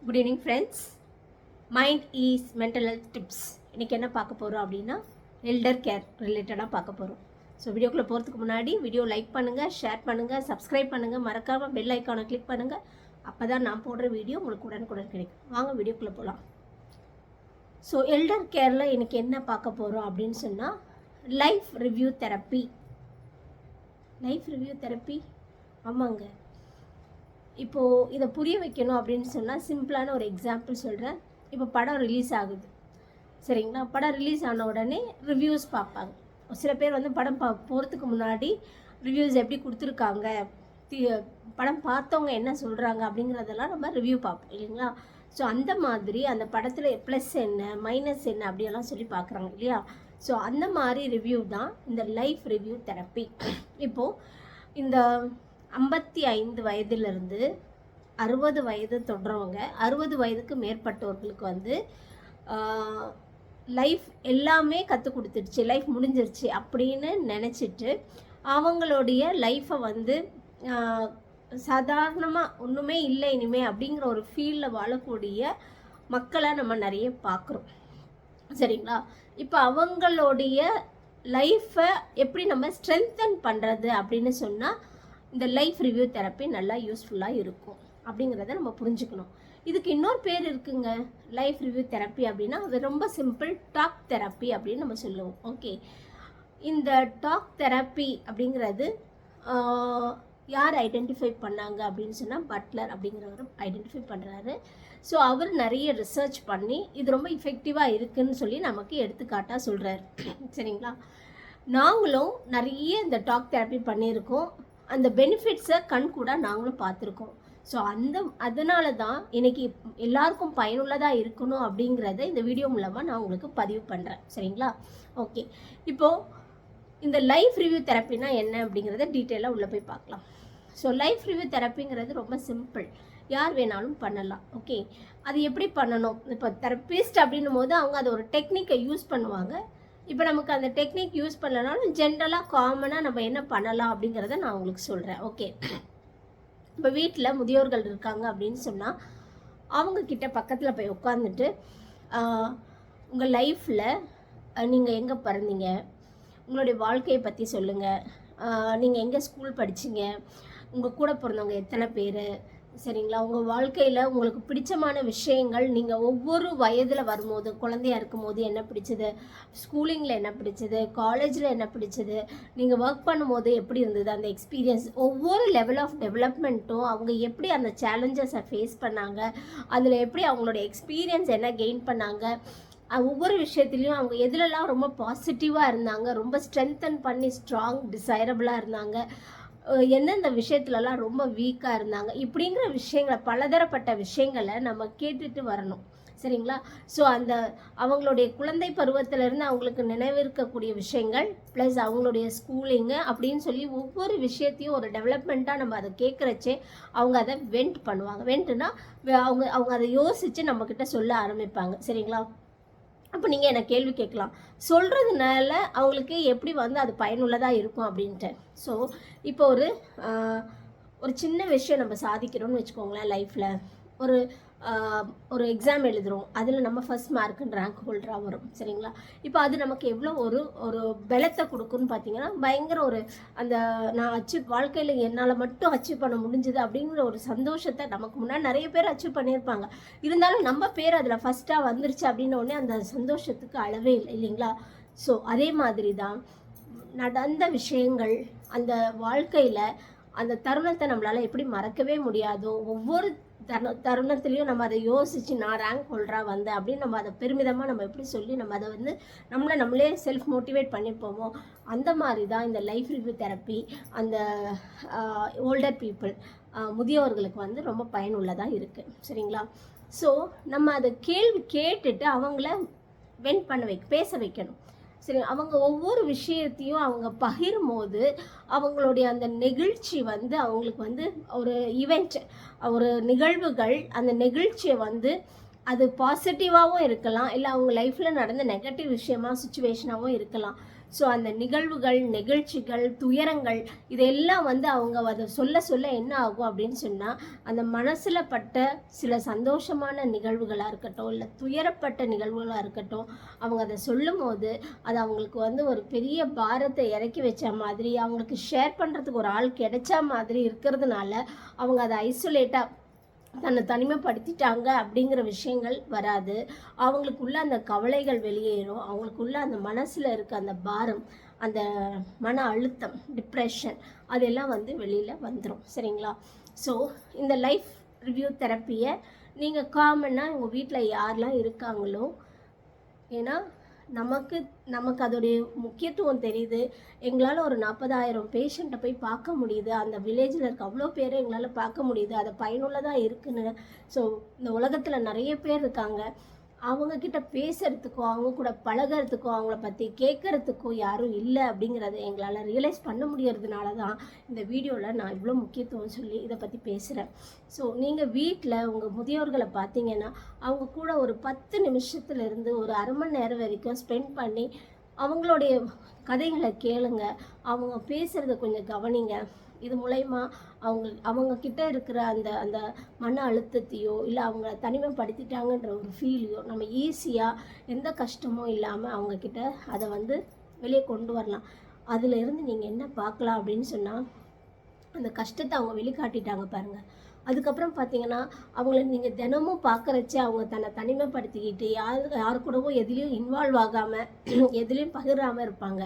Good evening friends. Mind is mental health tips. இன்றைக்கி என்ன பார்க்க போகிறோம் அப்படின்னா எல்டர் கேர் ரிலேட்டடாக பார்க்க போகிறோம். ஸோ வீடியோக்குள்ளே போகிறதுக்கு முன்னாடி வீடியோ லைக் பண்ணுங்கள், ஷேர் பண்ணுங்கள், சப்ஸ்கிரைப் பண்ணுங்கள், மறக்காமல் பெல் ஐக்கானை கிளிக் பண்ணுங்கள். அப்போ தான் நான் போடுற வீடியோ உங்களுக்கு உடனுக்குடன் கிடைக்கும். வாங்க வீடியோக்குள்ளே போகலாம். ஸோ எல்டர் கேரில் இன்றைக்கி என்ன பார்க்க போகிறோம் அப்படின்னு சொன்னால் life review therapy. Life review therapy, ஆமாங்க. இப்போது இதை புரிய வைக்கணும் அப்படின்னு சொன்னால் சிம்பிளான ஒரு எக்ஸாம்பிள் சொல்கிறேன். இப்போ படம் ரிலீஸ் ஆகுது, சரிங்களா? படம் ரிலீஸ் ஆன உடனே ரிவ்யூஸ் பார்ப்பாங்க. சில பேர் வந்து படம் போகிறதுக்கு முன்னாடி ரிவ்யூஸ் எப்படி கொடுத்துருக்காங்க, படம் பார்த்தவங்க என்ன சொல்கிறாங்க அப்படிங்கிறதெல்லாம் நம்ம ரிவ்யூ பார்ப்போம் இல்லைங்களா? ஸோ அந்த மாதிரி அந்த படத்தில் ப்ளஸ் என்ன மைனஸ் என்ன அப்படியெல்லாம் சொல்லி பார்க்குறாங்க இல்லையா? ஸோ அந்த மாதிரி ரிவ்யூ தான் இந்த லைஃப் ரிவ்யூ தெரப்பி. இப்போது இந்த 55 வயதிலிருந்து 60 வயது தொடுறவங்க, 60 வயதுக்கு மேற்பட்டவர்களுக்கு வந்து லைஃப் எல்லாமே கற்றுக் கொடுத்துருச்சு, லைஃப் முடிஞ்சிருச்சு அப்படின்னு நினச்சிட்டு அவங்களுடைய லைஃப்பை வந்து சாதாரணமாக ஒன்றுமே இல்லை இனிமே அப்படிங்கிற ஒரு ஃபீலில் வாழக்கூடிய மக்களை நம்ம நிறைய பார்க்குறோம், சரிங்களா? இப்போ அவங்களுடைய லைஃப்பை எப்படி நம்ம ஸ்ட்ரென்தன் பண்ணுறது அப்படின்னு சொன்னால் இந்த லைஃப் ரிவ்யூ தெரப்பி நல்லா யூஸ்ஃபுல்லாக இருக்கும் அப்படிங்கிறத நம்ம புரிஞ்சுக்கணும். இதுக்கு இன்னொரு பேர் இருக்குங்க, லைஃப் ரிவ்யூ தெரப்பி அப்படின்னா அது ரொம்ப சிம்பிள், டாக் தெரப்பி அப்படின்னு நம்ம சொல்லுவோம். ஓகே, இந்த டாக் தெரப்பி அப்படிங்கிறது யார் ஐடென்டிஃபை பண்ணாங்க அப்படின்னு சொன்னால் பட்லர் அப்படிங்கிறவர் ஐடென்டிஃபை பண்ணுறாரு. ஸோ அவர் நிறைய ரிசர்ச் பண்ணி இது ரொம்ப இஃபெக்டிவாக இருக்குதுன்னு சொல்லி நமக்கு எடுத்துக்காட்டாக சொல்கிறார், சரிங்களா? நாங்களும் நிறைய இந்த டாக் தெரப்பி பண்ணியிருக்கோம், அந்த பெனிஃபிட்ஸை கண் கூட நாங்களும் பார்த்துருக்கோம். ஸோ அதனால தான் இன்றைக்கி எல்லாருக்கும் பயனுள்ளதாக இருக்கணும் அப்படிங்கிறத இந்த வீடியோ மூலமாக நான் உங்களுக்கு பதிவு பண்ணுறேன், சரிங்களா? ஓகே, இப்போது இந்த லைஃப் ரிவ்யூ தெரப்பினா என்ன அப்படிங்கிறத டீட்டெயிலாக உள்ளே போய் பார்க்கலாம். ஸோ லைஃப் ரிவ்யூ தெரப்பிங்கிறது ரொம்ப சிம்பிள், யார் வேணாலும் பண்ணலாம். ஓகே, அது எப்படி பண்ணணும்? இப்போ தெரப்பிஸ்ட் அப்படின்னும் போது அவங்க அதை ஒரு டெக்னிக்கை யூஸ் பண்ணுவாங்க. இப்போ நமக்கு அந்த டெக்னிக் யூஸ் பண்ணலனாலும் ஜென்ரலாக காமனாக நம்ம என்ன பண்ணலாம் அப்படிங்கிறத நான் உங்களுக்கு சொல்கிறேன். ஓகே, இப்போ வீட்டில் முதியோர்கள் இருக்காங்க அப்படின்னு சொன்னால் அவங்கக்கிட்ட பக்கத்தில் போய் உட்காந்துட்டு உங்கள் லைஃப்பில் நீங்கள் எங்கே பிறந்தீங்க, உங்களுடைய வாழ்க்கையை பற்றி சொல்லுங்கள், நீங்கள் எங்கே ஸ்கூல் படிச்சிங்க, உங்கள் கூட பிறந்தவங்க எத்தனை பேர், சரிங்களா? உங்கள் வாழ்க்கையில் உங்களுக்கு பிடிச்சமான விஷயங்கள், நீங்கள் ஒவ்வொரு வயதில் வரும்போது, குழந்தையாக இருக்கும்போது என்ன பிடிச்சது, ஸ்கூலிங்கில் என்ன பிடிச்சது, காலேஜில் என்ன பிடிச்சது, நீங்கள் ஒர்க் பண்ணும்போது எப்படி இருந்தது அந்த எக்ஸ்பீரியன்ஸ், ஒவ்வொரு லெவல் ஆஃப் டெவலப்மெண்ட்டும் அவங்க எப்படி அந்த சேலஞ்சஸை ஃபேஸ் பண்ணாங்க, அதில் எப்படி அவங்களோட எக்ஸ்பீரியன்ஸ் என்ன கெயின் பண்ணாங்க, ஒவ்வொரு விஷயத்துலையும் அவங்க எதுலெல்லாம் ரொம்ப பாசிட்டிவாக இருந்தாங்க, ரொம்ப ஸ்ட்ரென்தன் பண்ணி ஸ்ட்ராங் டிசைரபிளாக இருந்தாங்க, எந்தெந்த விஷயத்துலலாம் ரொம்ப வீக்காக இருந்தாங்க, இப்படிங்கிற விஷயங்களை பலதரப்பட்ட விஷயங்களை நம்ம கேட்டுட்டு வரணும், சரிங்களா? ஸோ அந்த அவங்களுடைய குழந்தை பருவத்திலேருந்து அவங்களுக்கு நினைவிருக்கக்கூடிய விஷயங்கள் ப்ளஸ் அவங்களுடைய ஸ்கூலிங்கு அப்படின்னு சொல்லி ஒவ்வொரு விஷயத்தையும் ஒரு டெவலப்மெண்ட்டாக நம்ம அதை கேட்குறச்சே அவங்க அதை வெண்ட் பண்ணுவாங்க. வெண்ட்டுனா அவங்க அதை யோசித்து நம்மக்கிட்ட சொல்ல ஆரம்பிப்பாங்க, சரிங்களா? அப்போ நீங்கள் என்ன கேள்வி கேட்கலாம், சொல்கிறதுனால அவங்களுக்கு எப்படி வந்து அது பயனுள்ளதாக இருக்கும் அப்படின்ட்டு. ஸோ இப்போ ஒரு சின்ன விஷயம் நம்ம சாதிக்கிறோம்னு வச்சுக்கோங்களேன். லைஃப்பில் ஒரு எக்ஸாம் எழுதுகிறோம், அதில் நம்ம ஃபஸ்ட் மார்க்குன்னு ரேங்க் ஹோல்டராக வரும், சரிங்களா? இப்போ அது நமக்கு எவ்வளோ ஒரு பலத்தை கொடுக்குன்னு பார்த்தீங்கன்னா பயங்கர அந்த நான் வாழ்க்கையில் என்னால் மட்டும் அச்சீவ் பண்ண முடிஞ்சுது அப்படிங்கிற ஒரு சந்தோஷத்தை, நமக்கு முன்னாடி நிறைய பேர் அச்சீவ் பண்ணியிருப்பாங்க, இருந்தாலும் நம்ம பேர் அதில் ஃபஸ்ட்டாக வந்துருச்சு அப்படின்ன உடனே அந்த சந்தோஷத்துக்கு அளவே இல்லை, இல்லைங்களா? ஸோ அதே மாதிரி தான் நடந்த விஷயங்கள், அந்த வாழ்க்கையில் அந்த தருணத்தை நம்மளால் எப்படி மறக்கவே முடியாதோ, ஒவ்வொரு தருணத்துலேயும் நம்ம அதை யோசித்து நான் ரேங்க் ஹோல்டராக வந்தேன் அப்படின்னு நம்ம அதை பெருமிதமாக நம்ம எப்படி சொல்லி நம்ம அதை வந்து நம்மளே செல்ஃப் மோட்டிவேட் பண்ணிப்போமோ, அந்த மாதிரி தான் இந்த லைஃப் ரிவ்யூ தெரப்பி அந்த ஓல்டர் பீப்புள், முதியோர்களுக்கு வந்து ரொம்ப பயனுள்ளதாக இருக்குது, சரிங்களா? ஸோ நம்ம அதை கேள்வி கேட்டுட்டு அவங்கள வெண்ட் பண்ண பேச வைக்கணும், சரி? அவங்க ஒவ்வொரு விஷயத்தையும் அவங்க பகிரும் போது அவங்களுடைய அந்த நெகிழ்ச்சி வந்து அவங்களுக்கு வந்து ஒரு ஈவெண்ட், ஒரு நிகழ்வுகள், அந்த நெகிழ்ச்சியை வந்து அது பாசிட்டிவாகவும் இருக்கலாம், இல்லை அவங்க லைஃப்பில் நடந்த நெகட்டிவ் விஷயமா சுச்சுவேஷனாகவும் இருக்கலாம். ஸோ அந்த நிகழ்வுகள், நிகழ்ச்சிகள், துயரங்கள் இதெல்லாம் வந்து அவங்க அதை சொல்ல சொல்ல என்ன ஆகும் அப்படின்னு சொன்னால், அந்த மனசில் பட்ட சில சந்தோஷமான நிகழ்வுகளாக இருக்கட்டும், இல்லை துயரப்பட்ட நிகழ்வுகளாக இருக்கட்டும், அவங்க அதை சொல்லும் போது அது அவங்களுக்கு வந்து ஒரு பெரிய பாரத்தை இறக்கி வச்ச மாதிரி, அவங்களுக்கு ஷேர் பண்ணுறதுக்கு ஒரு ஆள் கிடைச்ச மாதிரி இருக்கிறதுனால அவங்க அதை ஐசோலேட்டாக தன்னை தனிமைப்படுத்திட்டாங்க அப்படிங்கிற விஷயங்கள் வராது. அவங்களுக்குள்ள அந்த கவலைகள் வெளியேறும். அவங்களுக்குள்ள அந்த மனசில் இருக்க அந்த பாரம், அந்த மன அழுத்தம், டிப்ரெஷன் அதெல்லாம் வந்து வெளியில் வந்துடும். சரிங்களா? ஸோ இந்த லைஃப் ரிவ்யூ தெரப்பியை நீங்கள் காமனாக உங்கள் வீட்டில் யாரெல்லாம் இருக்காங்களோ, ஏன்னா நமக்கு அதோடைய முக்கியத்துவம் தெரியுது. எங்களால் ஒரு 40,000 பேஷண்ட்டை போய் பார்க்க முடியுது. அந்த வில்லேஜில் இருக்க அவ்வளோ பேரை எங்களால் பார்க்க முடியுது. அது பயனுள்ளதாக இருக்குன்னு. ஸோ இந்த உலகத்தில் நிறைய பேர் இருக்காங்க. அவங்கக்கிட்ட பேசுகிறதுக்கோ, அவங்க கூட பழகிறதுக்கோ, அவங்கள பற்றி கேட்குறதுக்கோ யாரும் இல்லை அப்படிங்கிறத எங்களால் ரியலைஸ் பண்ண முடியறதுனால தான் இந்த வீடியோவில் நான் இவ்வளோ முக்கியத்துவம் சொல்லி இதை பற்றி பேசுகிறேன். ஸோ நீங்கள் வீட்டில் உங்கள் முதியோர்களை பார்த்தீங்கன்னா, அவங்க கூட ஒரு 10 நிமிஷத்துலேருந்து ஒரு அரை மணி நேரம் வரைக்கும் ஸ்பெண்ட் பண்ணி அவங்களுடைய கதைகளை கேளுங்க. அவங்க பேசுகிறத கொஞ்சம் கவனிங்க. இது மூலயமா அவங்க கிட்ட இருக்கிற அந்த அந்த மன அழுத்தத்தையோ, இல்லை அவங்க தனிமைப்படுத்திட்டாங்கன்ற ஒரு ஃபீலையோ நம்ம ஈஸியாக எந்த கஷ்டமும் இல்லாமல் அவங்கக்கிட்ட அதை வந்து வெளியே கொண்டு வரலாம். அதில் இருந்து நீங்கள் என்ன பார்க்கலாம் அப்படின்னு சொன்னால், அந்த கஷ்டத்தை அவங்க வெளிக்காட்டிட்டாங்க பாருங்கள். அதுக்கப்புறம் பார்த்தீங்கன்னா, அவங்கள நீங்கள் தினமும் பார்க்குறச்சே அவங்க தன்னை தனிமைப்படுத்திக்கிட்டு யார் கூடவும் எதுலேயும் இன்வால்வ் ஆகாமல் எதுலேயும் பகிராமல் இருப்பாங்க.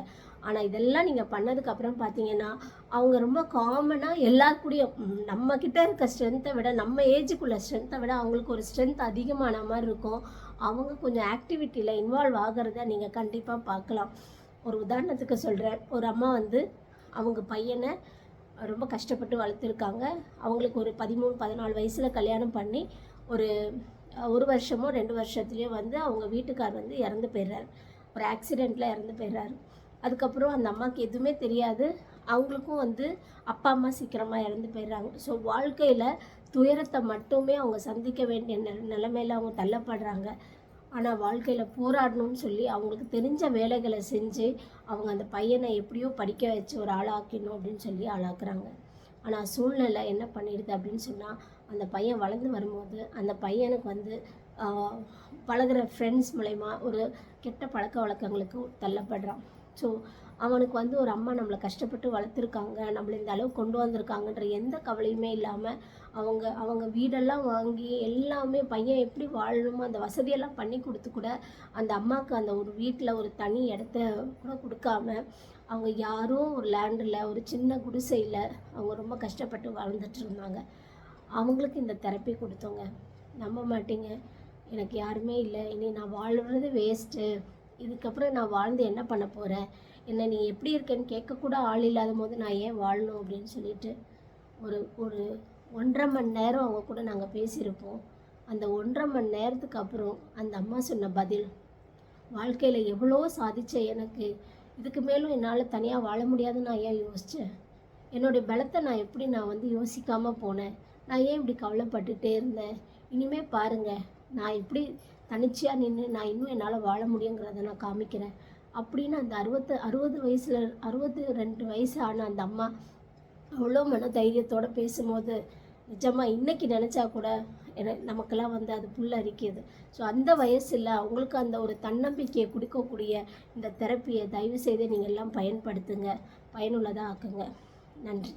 ஆனால் இதெல்லாம் நீங்கள் பண்ணதுக்கப்புறம் பார்த்தீங்கன்னா, அவங்க ரொம்ப காமனாக எல்லாருக்கூடையும் நம்மக்கிட்ட இருக்க ஸ்ட்ரென்த்தை விட, நம்ம ஏஜுக்குள்ள ஸ்ட்ரென்த்தை விட அவங்களுக்கு ஒரு ஸ்ட்ரென்த் அதிகமான மாதிரி இருக்கும். அவங்க கொஞ்சம் ஆக்டிவிட்டியில் இன்வால்வ் ஆகிறத நீங்கள் கண்டிப்பாக பார்க்கலாம். ஒரு உதாரணத்துக்கு சொல்கிறேன். ஒரு அம்மா வந்து அவங்க பையனை ரொம்ப கஷ்டப்பட்டு வளர்த்துருக்காங்க. அவங்களுக்கு ஒரு 13, 14 வயசில் கல்யாணம் பண்ணி ஒரு வருஷமோ 2 வருஷத்துலேயே வந்து அவங்க வீட்டுக்கார் வந்து இறந்து போயிடுறாரு. ஒரு ஆக்சிடெண்ட்டில் இறந்து போயிடுறாரு. அதுக்கப்புறம் அந்த அம்மாவுக்கு எதுவுமே தெரியாது. அவங்களுக்கும் வந்து அப்பா அம்மா சீக்கிரமாக இறந்து போயிடுறாங்க. ஸோ வாழ்க்கையில் துயரத்தை மட்டுமே அவங்க சந்திக்க வேண்டிய நிலைமையில் அவங்க தள்ளப்படுறாங்க. ஆனால் வாழ்க்கையில் போராடணும்னு சொல்லி அவங்களுக்கு தெரிஞ்ச வேலைகளை செஞ்சு அவங்க அந்த பையனை எப்படியோ படிக்க வச்சு ஒரு ஆளாக்கணும் அப்படின்னு சொல்லி ஆளாக்குறாங்க. ஆனால் சூழ்நிலை என்ன பண்ணிடுது அப்படின்னு சொன்னால், அந்த பையன் வளர்ந்து வரும்போது அந்த பையனுக்கு வந்து பழகிற ஃப்ரெண்ட்ஸ் மூலமா ஒரு கெட்ட பழக்க வழக்கங்களுக்கு தள்ளப்படுறான். ஸோ அவனுக்கு வந்து ஒரு அம்மா நம்மளை கஷ்டப்பட்டு வளர்த்துருக்காங்க, நம்மளை இந்த அளவு கொண்டு வந்திருக்காங்கன்ற எந்த கவலையுமே இல்லாமல் அவங்க வீடெல்லாம் வாங்கி எல்லாமே பையன் எப்படி வாழணுமோ அந்த வசதியெல்லாம் பண்ணி கொடுத்து கூட அந்த அம்மாவுக்கு அந்த ஒரு வீட்டில் ஒரு தனி இடத்த கூட கொடுக்காம அவங்க யாரோ ஒரு லேண்டில் ஒரு சின்ன குடிசையில் அவங்க ரொம்ப கஷ்டப்பட்டு வாழ்ந்துட்டு இருந்தாங்க. அவங்களுக்கு இந்த தெரப்பி கொடுத்தோங்க. நம்ப மாட்டீங்க, எனக்கு யாருமே இல்லை, இனி நான் வாழ்கிறது வேஸ்ட்டு, இதுக்கப்புறம் நான் வாழ்ந்து என்ன பண்ண போகிறேன், என்ன நீ எப்படி இருக்கேன்னு கேட்கக்கூட ஆள் இல்லாத போது நான் ஏன் வாழணும் அப்படின்னு சொல்லிட்டு ஒரு 1.5 மணி நேரம் அவங்க கூட நாங்கள் பேசியிருப்போம். அந்த 1.5 மணி நேரத்துக்கு அப்புறம் அந்த அம்மா சொன்ன பதில், வாழ்க்கையில் எவ்வளோ சாதித்த எனக்கு இதுக்கு மேலும் என்னால் தனியாக வாழ முடியாதுன்னு நான் ஏன் யோசித்தேன், என்னுடைய பலத்தை நான் வந்து யோசிக்காமல் போனேன், நான் ஏன் இப்படி கவலைப்பட்டுட்டே இருந்தேன், இனிமேல் பாருங்கள் நான் எப்படி தனிச்சையாக நின்று நான் இன்னும் என்னால் வாழ முடியுங்கிறத நான் காமிக்கிறேன் அப்படின்னு அந்த 62 வயசு ஆன அந்த அம்மா அவ்வளோ மன தைரியத்தோடு பேசும்போது நிஜமாக இன்றைக்கி நினச்சா கூட நமக்கெல்லாம் வந்து அது புல்லரிக்குது. ஸோ அந்த வயசில் அவங்களுக்கு அந்த ஒரு தன்னம்பிக்கையை கொடுக்கக்கூடிய இந்த தெரப்பியை தயவு செய்து நீங்கள் எல்லாம் பயன்படுத்துங்க, பயனுள்ளதாக ஆக்குங்க. நன்றி.